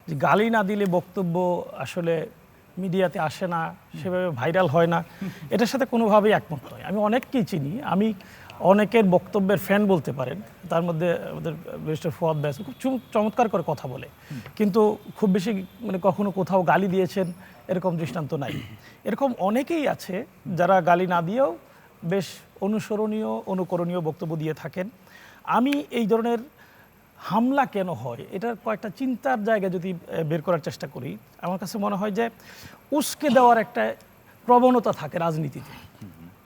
যে গালি না দিলে বক্তব্য আসলে মিডিয়াতে আসে না, সেভাবে ভাইরাল হয় না, এটার সাথে কোনোভাবেই একমত নয়। আমি অনেককেই চিনি, আমি অনেকের বক্তব্যের ফ্যান বলতে পারেন। তার মধ্যে আমাদের ব্যারিস্টার ফুয়াদ ব্যাস খুব চমৎকার করে কথা বলে, কিন্তু খুব বেশি মানে কখনো কোথাও গালি দিয়েছেন এরকম দৃষ্টান্ত নাই। এরকম অনেকেই আছে যারা গালি না দিয়েও বেশ অনুসরণীয় অনুকরণীয় বক্তব্য দিয়ে থাকেন। আমি এই ধরনের হামলা কেন হয় এটার কয়েকটা চিন্তার জায়গা যদি বের করার চেষ্টা করি, আমার কাছে মনে হয় যে উস্কে দেওয়ার একটা প্রবণতা থাকে রাজনীতিতে,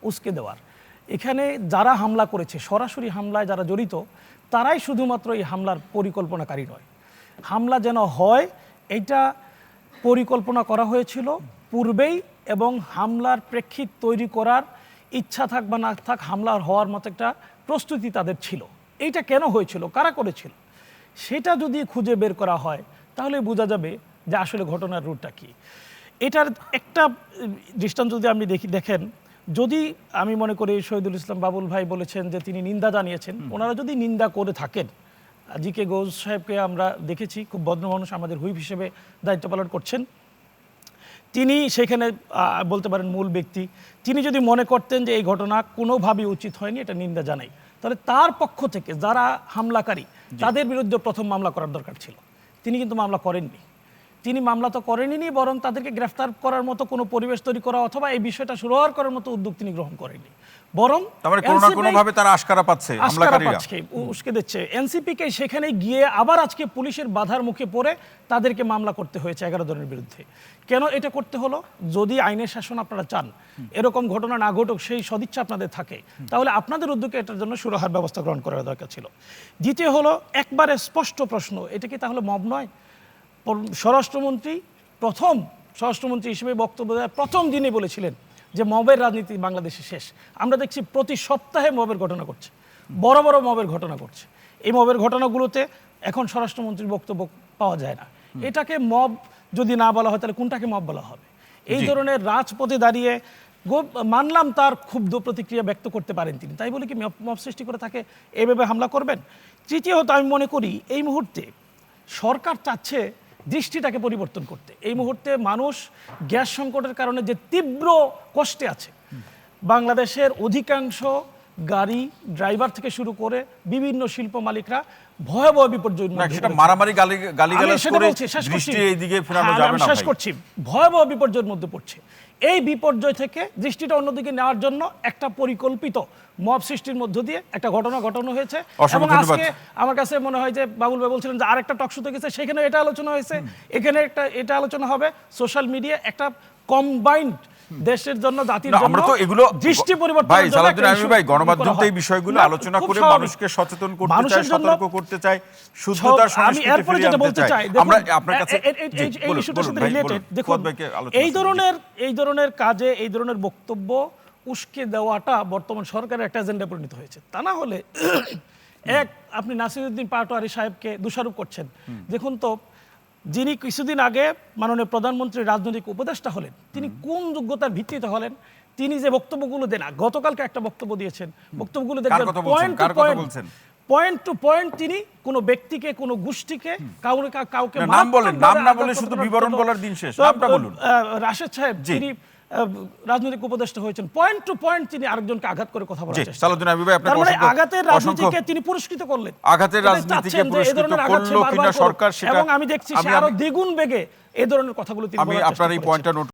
উস্কে দেওয়ার। এখানে যারা হামলা করেছে, সরাসরি হামলায় যারা জড়িত, তারাই শুধুমাত্র এই হামলার পরিকল্পনাকারী নয়। হামলা যেন হয় এটা পরিকল্পনা করা হয়েছিল পূর্বেই, এবং হামলার প্রেক্ষিত তৈরি করার ইচ্ছা থাক বা না থাক, হামলার হওয়ার মতো একটা প্রস্তুতি তাদের ছিল। এইটা কেন হয়েছিল, কারা করেছিল, সেটা যদি খুঁজে বের করা হয় তাহলে বোঝা যাবে যে আসলে ঘটনার রুটটা কি। এটার একটা দৃষ্টান্ত যদি আপনি দেখেন, যদি আমি মনে করি শহীদুল ইসলাম বাবুল ভাই বলেছেন যে তিনি নিন্দা জানিয়েছেন, ওনারা যদি নিন্দা করে থাকেন, জি.কে. গৌস সাহেবকে আমরা দেখেছি খুব ভদ্র মানুষ, আমাদের হুইপ হিসেবে দায়িত্ব পালন করছেন, তিনি সেখানে বলতে পারেন মূল ব্যক্তি। তিনি যদি মনে করতেন যে এই ঘটনা কোনোভাবেই উচিত হয়নি, এটা নিন্দা জানাই, তাহলে তার পক্ষ থেকে যারা হামলাকারী তাদের বিরুদ্ধে প্রথম মামলা করার দরকার ছিল। তিনি কিন্তু মামলা করেননি। তিনি মামলা তো করেননি, বরং তাদেরকে গ্রেফতার করার মতো কোনো পরিবেশ তৈরি করা অথবা এই বিষয়টা সুরাহার করার মতো উদ্যোগ তিনি গ্রহণ করেননি, বরং উস্কে দিচ্ছে এনসিপিকে। সেখানে গিয়ে আবার আজকে পুলিশের বাধার মুখে পড়ে তাদেরকে মামলা করতে হয়েছে 11 জনের বিরুদ্ধে। কেন এটা করতে হলো? যদি আইনের শাসন আপনারা চান, এরকম ঘটনা না ঘটুক, সেই সদিচ্ছা আপনাদের থাকে, তাহলে আপনাদের উদ্যোগে এটার জন্য সুরাহার ব্যবস্থা গ্রহণ করার দরকার ছিল। দ্বিতীয় হলো একবারে স্পষ্ট প্রশ্ন, এটা কি তাহলে মব নয়? স্বরাষ্ট্রমন্ত্রী স্বরাষ্ট্রমন্ত্রী হিসেবে বক্তব্য দেওয়ার প্রথম দিনে বলেছিলেন যে মবের রাজনীতি বাংলাদেশে শেষ। আমরা দেখছি প্রতি সপ্তাহে মবের ঘটনা ঘটছে, বড় বড় মবের ঘটনা ঘটছে। এই মবের ঘটনাগুলোতে এখন স্বরাষ্ট্রমন্ত্রীর বক্তব্য পাওয়া যায় না। এটাকে মব যদি না বলা হয় তাহলে কোনটাকে মব বলা হবে? এই ধরনের রাজপথে দাঁড়িয়ে মানলাম তার ক্ষুব্ধ প্রতিক্রিয়া ব্যক্ত করতে পারেন তিনি, তাই বলে কি মব সৃষ্টি করে তাকে এভাবে হামলা করবেন? তৃতীয়ত আমি মনে করি এই মুহূর্তে সরকার চাচ্ছে দৃষ্টিটাকে পরিবর্তন করতে। এই মুহূর্তে মানুষ গ্যাস সংকটের কারণে যে তীব্র কষ্টে আছে, বাংলাদেশের অধিকাংশ গাড়ি ড্রাইভার থেকে শুরু করে বিভিন্ন শিল্প মালিকরা ভয়াবহ বিপর্যয়, ভয়াবহ বিপর্যয়ের মধ্যে পড়ছে। এই বিপর্যয় থেকে দৃষ্টিটা অন্যদিকে নেওয়ার জন্য একটা পরিকল্পিত মব সৃষ্টির মধ্য দিয়ে একটা ঘটনা ঘটানো হয়েছে। এবং আজকে আমার কাছে মনে হয় যে বাবুল ভাই বলছিলেন যে আরেকটা টকশোতে গেছে, সেখানে এটা আলোচনা হয়েছে, এখানে এটা আলোচনা হবে। সোশ্যাল মিডিয়া একটা কম্বাইন্ড দেশের জন্য, জাতির জন্য আমরা তো এগুলো দৃষ্টি পরিবর্তনের জন্য গণমাধ্যমে এই বিষয়গুলো আলোচনা করে মানুষকে সচেতন করতে চাই, সতর্ক করতে চাই, শুদ্ধতার সংস্কৃতি ফিরিয়ে আনতে চাই। আমরা আপনার কাছে এই ইস্যুটার সাথে রিলেটেড দেখুন, এই ধরনের কাজে এই ধরনের বক্তব্য উস্কে দেওয়াটা বর্তমান সরকারের একটা এজেন্ডা পরিণত হয়েছে। তা না হলে আপনি নাসিরউদ্দিন পাটোয়ারী সাহেবকে দোষারোপ করছেন। দেখুন তো, যিনি কিছুদিন আগে মাননীয় প্রধানমন্ত্রীর রাজনৈতিক উপদেষ্টা হলেন, তিনি কোন যোগ্যতার ভিত্তিতে হলেন? তিনি যে বক্তব্যগুলো দেন, গতকালকে একটা বক্তব্য দিয়েছেন, বক্তব্যগুলো দেখবেন পয়েন্ট টু পয়েন্ট তিনি কোনো ব্যক্তিকে, কোনো গোষ্ঠীকে, কাউকে নাম বলেন, নাম না বলে শুধু বিবরণ বলার দিন শেষ। নামটা বলুন। রাশেদ সাহেব, তিনি রাজনৈতিক উপদেষ্টা হয়েছেন, পয়েন্ট টু পয়েন্ট তিনি আরেকজনকে আঘাত করে কথা বলার চেষ্টা করেন। আঘাতের রাজনীতিকে তিনি পুরস্কৃত করলেন, আঘাতের রাজনীতিকে পুরস্কৃত করলো কিনা সরকার, সেটা এবং আমি দেখছি সে আরো দ্বিগুণ বেগে এই ধরনের কথাগুলো তিনি বলার চেষ্টা করেছেন। আপনার এই পয়েন্টটা নোট